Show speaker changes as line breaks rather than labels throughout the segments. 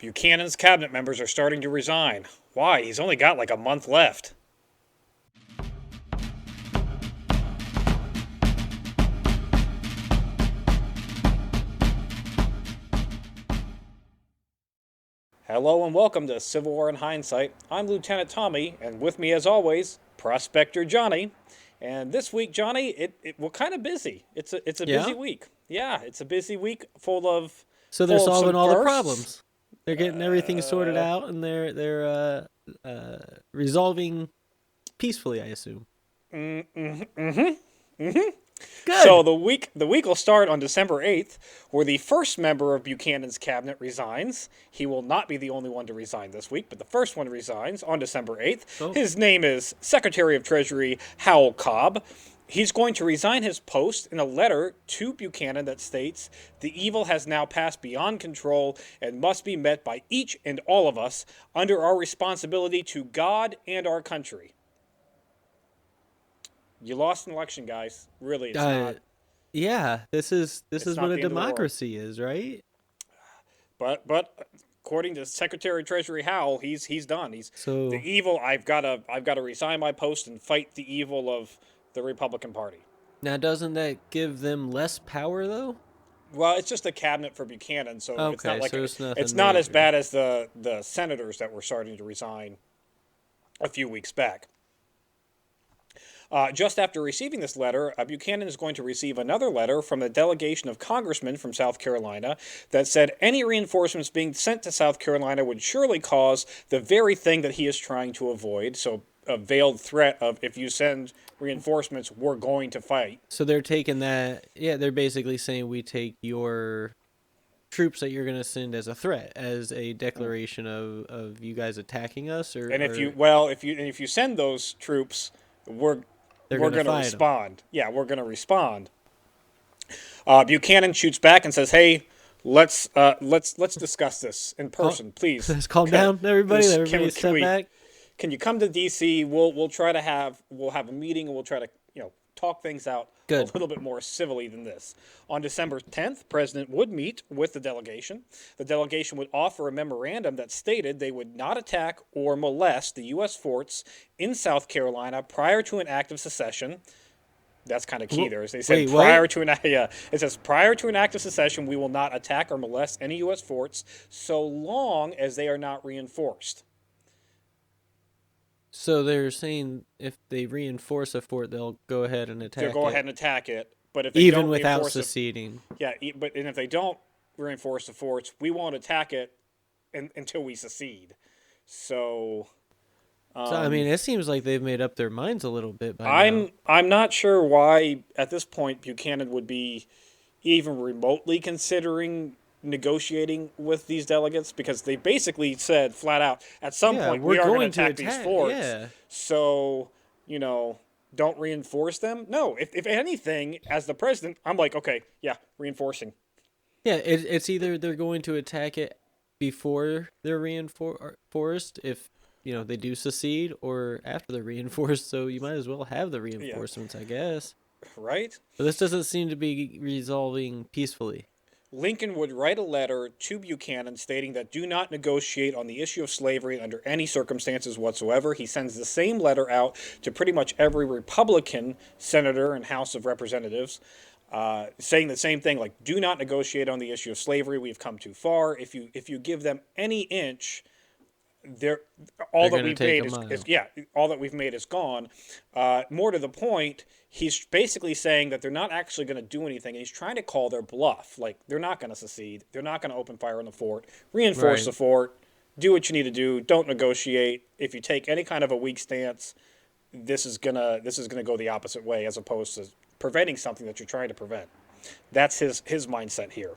Buchanan's cabinet members are starting to resign. Why? He's only got like a month left. Hello and welcome to Civil War in Hindsight. I'm Lieutenant Tommy, and with me as always, Prospector Johnny. And this week, Johnny, we're kind of busy. It's a busy
Yeah.
week. Yeah, it's a busy week full of
So they're
full of
solving
some
all the
firsts.
problems. They're getting everything sorted out, and they're resolving peacefully, I assume.
So
Good.
the week will start on December 8th, where the first member of Buchanan's cabinet resigns. He will not be the only one to resign this week, but the first one resigns on December 8th.
Oh,
His name is Secretary of Treasury Howell Cobb. He's going to resign his post in a letter to Buchanan that states, "The evil has now passed beyond control and must be met by each and all of us under our responsibility to God and our country." You lost an election, guys. Really, it's
uh,
not
yeah. This is what a
the end of the world.
democracy is, right?
But according to Secretary of Treasury Howell, he's done. He's the
So
evil. I've got to resign my post and fight the evil of the Republican Party.
now, doesn't that give them less power, though?
Well, it's just a cabinet for Buchanan, so it's not
Okay,
like
so it's
it's
nothing
not as
major.
bad as the senators that were starting to resign a few weeks back. Just after receiving this letter, Buchanan is going to receive another letter from a delegation of congressmen from South Carolina that said any reinforcements being sent to South Carolina would surely cause the very thing that he is trying to avoid. So, a veiled threat of if you send reinforcements, we're going to fight.
So they're taking that. Yeah, they're basically saying we take your troops that you're going to send as a threat, as a declaration of you guys attacking us,
And if you
or
well, if you send those troops, we're
they're
we're
going to
going to
fight them.
respond. Yeah, we're going to respond. Buchanan shoots back and says, "Hey, let's discuss this in
Cal-
person, please.
Let's calm down, everybody.
Can
Everybody
can
step
we
back.
can you come to DC? We'll have a meeting and we'll try to talk things out a
Good.
little bit more civilly than this." On December 10th, President would meet with the delegation. The delegation would offer a memorandum that stated they would not attack or molest the U.S. forts in South Carolina prior to an act of secession. That's kind of key there. As they said,
Wait, what?
it says prior to an act of secession, we will not attack or molest any U.S. forts so long as they are not reinforced.
So they're saying if they reinforce a fort, they'll go ahead and
They'll
attack
go ahead
it,
and attack it. But if they
even
don't
without
reinforce it,
seceding.
yeah. And if they don't reinforce the forts, we won't attack it until we secede. So
So I mean, it seems like they've made up their minds a little bit by now.
I'm not sure why at this point Buchanan would be even remotely considering negotiating with these delegates because they basically said flat out at some
Yeah,
point
we're
we are going to
going to
attack these
attack.
forts.
Yeah,
So don't reinforce them. No, if anything, as the president, I'm like, okay, yeah, reinforcing.
yeah. It's either they're going to attack it before they're reinforced, if they do secede, or after they're reinforced. So you might as well have the
Yeah,
reinforcements, I guess.
right.
But this doesn't seem to be resolving peacefully.
Lincoln would write a letter to Buchanan stating that do not negotiate on the issue of slavery under any circumstances whatsoever. He sends the same letter out to pretty much every Republican senator and House of Representatives, saying the same thing, like do not negotiate on the issue of slavery. We've come too far. If you give them any inch, there all
They're
that
going to
we've
take
made
a
is
mile.
yeah, all that we've made is gone. More to the point, he's basically saying that they're not actually going to do anything, and he's trying to call their bluff. Like they're not going to secede, they're not going to open fire on the fort, reinforce
Right.
the fort, do what you need to do, don't negotiate. If you take any kind of a weak stance, this is gonna go the opposite way, as opposed to preventing something that you're trying to prevent. That's his mindset here.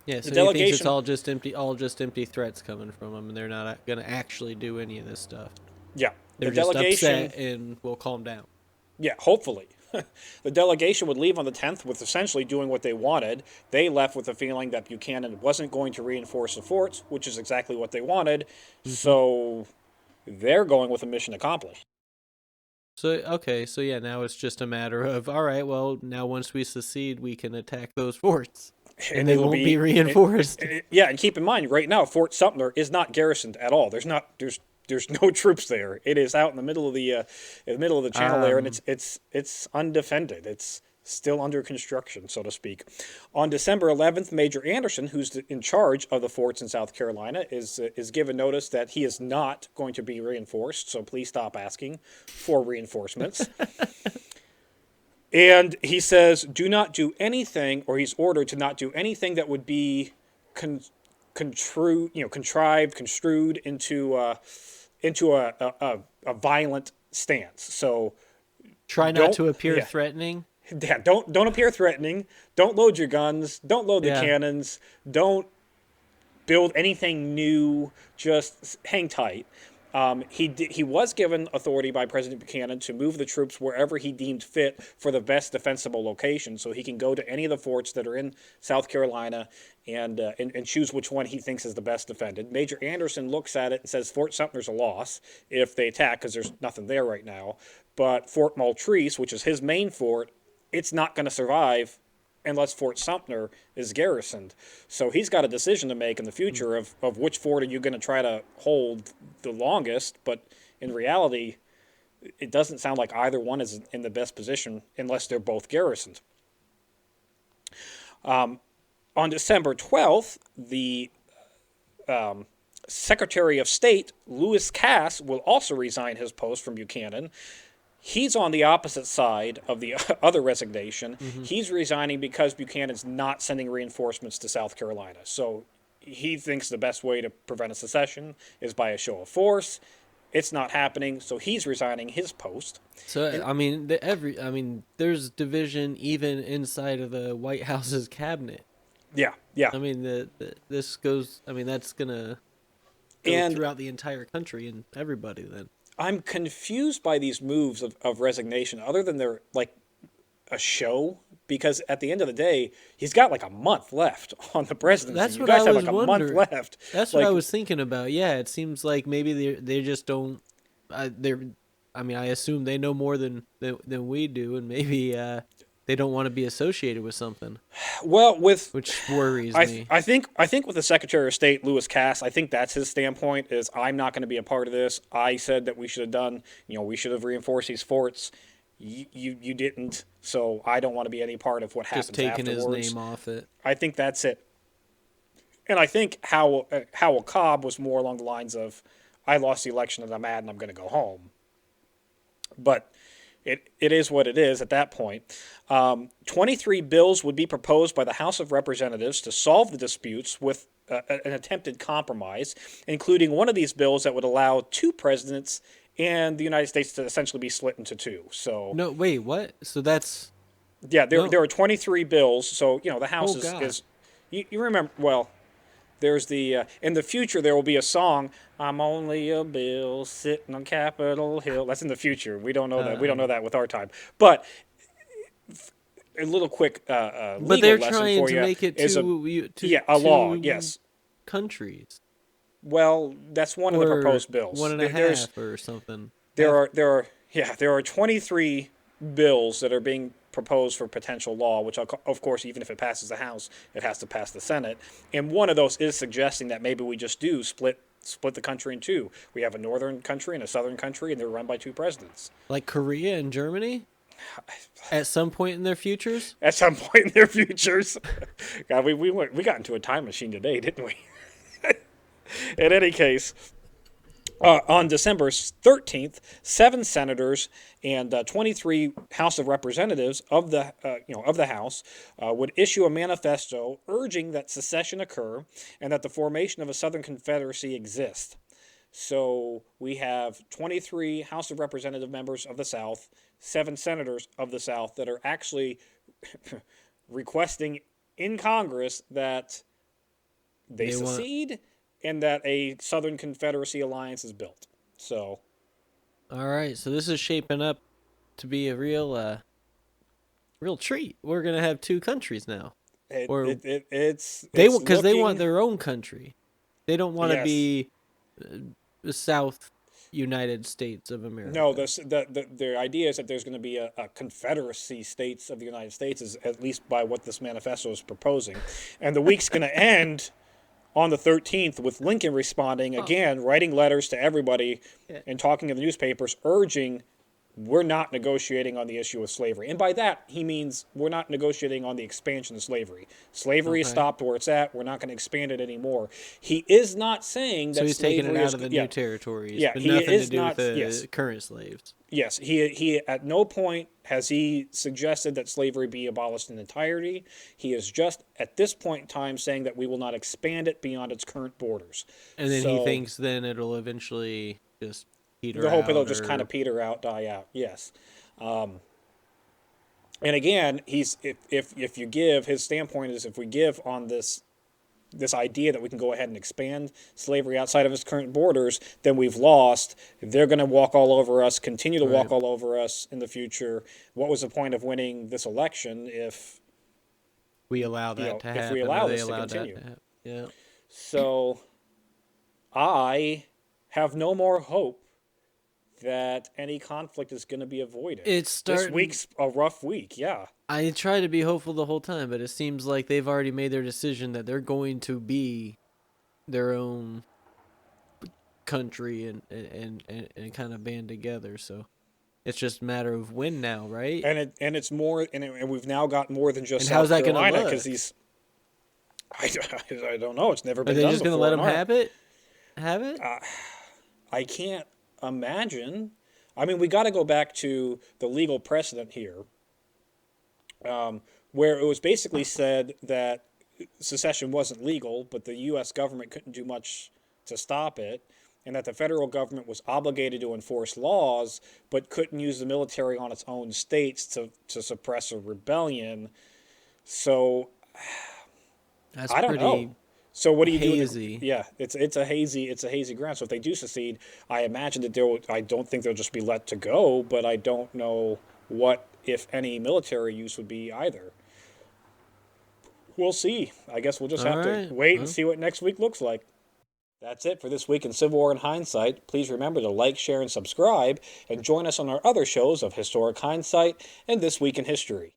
Yeah,
The
so he thinks it's
delegation,
all just empty threats coming from them, and they're not going to actually do any of this stuff.
yeah, the
They're just
delegation
upset and will calm down.
Yeah, hopefully. The delegation would leave on the 10th with essentially doing what they wanted. They left with the feeling that Buchanan wasn't going to reinforce the forts, which is exactly what they wanted.
Hmm.
So they're going with a mission accomplished.
So okay, so yeah, now it's just a matter of, all right, well, now once we secede, we can attack those forts. and they won't be reinforced.
Yeah, and keep in mind, right now, Fort Sumter is not garrisoned at all. There's no troops there. It is out in the middle of the channel there, and it's undefended. It's still under construction, so to speak. On December 11th, Major Anderson, who's in charge of the forts in South Carolina, is given notice that he is not going to be reinforced. So please stop asking for reinforcements. And he says, do not do anything, or he's ordered to not do anything that would be contrived, construed into a violent stance. So
try not to appear threatening.
Yeah, don't appear threatening. Don't load your guns. Don't load the cannons. Don't build anything new. Just hang tight. He was given authority by President Buchanan to move the troops wherever he deemed fit for the best defensible location, so he can go to any of the forts that are in South Carolina and choose which one he thinks is the best defended. Major Anderson looks at it and says Fort Sumter's a loss if they attack because there's nothing there right now. But Fort Moultrie, which is his main fort, it's not going to survive unless Fort Sumter is garrisoned. So he's got a decision to make in the future of which fort are you going to try to hold the longest. But in reality, it doesn't sound like either one is in the best position unless they're both garrisoned. On December 12th, the Secretary of State, Lewis Cass, will also resign his post from Buchanan. He's on the opposite side of the other resignation. Mm-hmm. He's resigning because Buchanan's not sending reinforcements to South Carolina. So he thinks the best way to prevent a secession is by a show of force. It's not happening, so he's resigning his post.
So there's division even inside of the White House's cabinet.
Yeah.
I mean, this goes. I mean, that's gonna go throughout the entire country and everybody then.
I'm confused by these moves of resignation, other than they're like a show, because at the end of the day, he's got like a month left on the presidency.
That's what
you guys
I
have
was
like
wondering.
A month left.
That's what I was thinking about. Yeah, it seems like maybe they just don't. I assume they know more than we do, and maybe they don't want to be associated with something.
Well,
which worries me.
I think with the Secretary of State, Lewis Cass, I think that's his standpoint, is I'm not going to be a part of this. I said that we should have done, we should have reinforced these forts. You didn't, so I don't want to be any part of what happens afterwards.
Just taking his name off it.
I think that's it. And I think Howell Cobb was more along the lines of, I lost the election and I'm mad and I'm going to go home. But it is what it is at that point. 23 bills would be proposed by the House of Representatives to solve the disputes with an attempted compromise, including one of these bills that would allow two presidents and the United States to essentially be split into two. So
no, wait, what? So that's
there are 23 bills. So the House is you remember well. There's the in the future there will be a song, I'm only a bill sitting on Capitol Hill. That's in the future. We don't know that. We don't know that with our time. But a little quick legal
but they're
lesson
trying
for
to
you
make it
a law. Yes.
Countries.
Well, that's one of the proposed bills.
One and a half or something.
There are 23 bills that are being proposed for potential law, which of course, even if it passes the House, it has to pass the Senate. And one of those is suggesting that maybe we just do split the country in two. We have a northern country and a southern country, and they're run by two presidents.
Like Korea and Germany? At some point in their futures?
At some point in their futures. God, we got into a time machine today, didn't we? In any case, on December 13th, 7 senators and 23 House of Representatives of the House would issue a manifesto urging that secession occur and that the formation of a Southern Confederacy exist. So we have 23 House of Representative members of the South, 7 senators of the South that are actually requesting in Congress that they secede and that a Southern Confederacy alliance is built. So,
all right. So this is shaping up to be a real treat. We're gonna have 2 countries now.
It's
because they want their own country. They don't want to be the South United States of
No,
America.
the idea is that there's going to be a confederacy states of the United States, is at least by what this manifesto is proposing, and the week's going to end on the 13th with Lincoln responding
Oh,
again, writing letters to everybody
yeah.
and talking to the newspapers, urging we're not negotiating on the issue of slavery. And by that, he means we're not negotiating on the expansion of slavery. Slavery is
Okay.
stopped where it's at. We're not going to expand it anymore. He is not saying
So
that
he's taking it
slavery
out
is,
of the
yeah,
new territories,
yeah,
but
he
nothing to
is
do with
not,
the
yes,
current slaves.
yes, he at no point has he suggested that slavery be abolished in entirety. He is just at this point in time saying that we will not expand it beyond its current borders.
And then he
So
thinks then it'll eventually just peter
the hope it'll
out
just kind
or
of peter out, die out. Yes. And again, he's if you give, his standpoint is, if we give on this idea that we can go ahead and expand slavery outside of its current borders, then we've lost. They're going to walk all over us, continue to walk
right.
all over us in the future. What was the point of winning this election if
We allow that to
if we
happen, or
allow
they
this to
allow that
continue?
to happen. Yeah.
So I have no more hope that any conflict is going to be avoided.
It's
This
starting.
week's a rough week, yeah.
I try to be hopeful the whole time, but it seems like they've already made their decision that they're going to be their own country and kind of band together. So it's just a matter of when now, right?
And it's more, and we've now got more than just
And how's
South
that going to
Carolina,
look?
because these I, I don't know. It's never
Are
been
they
done
just going to
before
let
in
them
our.
have it? Have it?
I can't imagine. I mean, we got to go back to the legal precedent here, where it was basically said that secession wasn't legal, but the U.S. government couldn't do much to stop it, and that the federal government was obligated to enforce laws, but couldn't use the military on its own states to suppress a rebellion. So
That's
I don't know.
pretty
So what do you do?
hazy.
Yeah, it's a hazy ground. So if they do secede, I imagine that I don't think they'll just be let to go, but I don't know what, if any, military use would be either. We'll see. I guess we'll just
All
have to
right.
wait and
Well,
see what next week looks like. That's it for this week in Civil War in Hindsight. Please remember to like, share, and subscribe, and join us on our other shows of Historic Hindsight and This Week in History.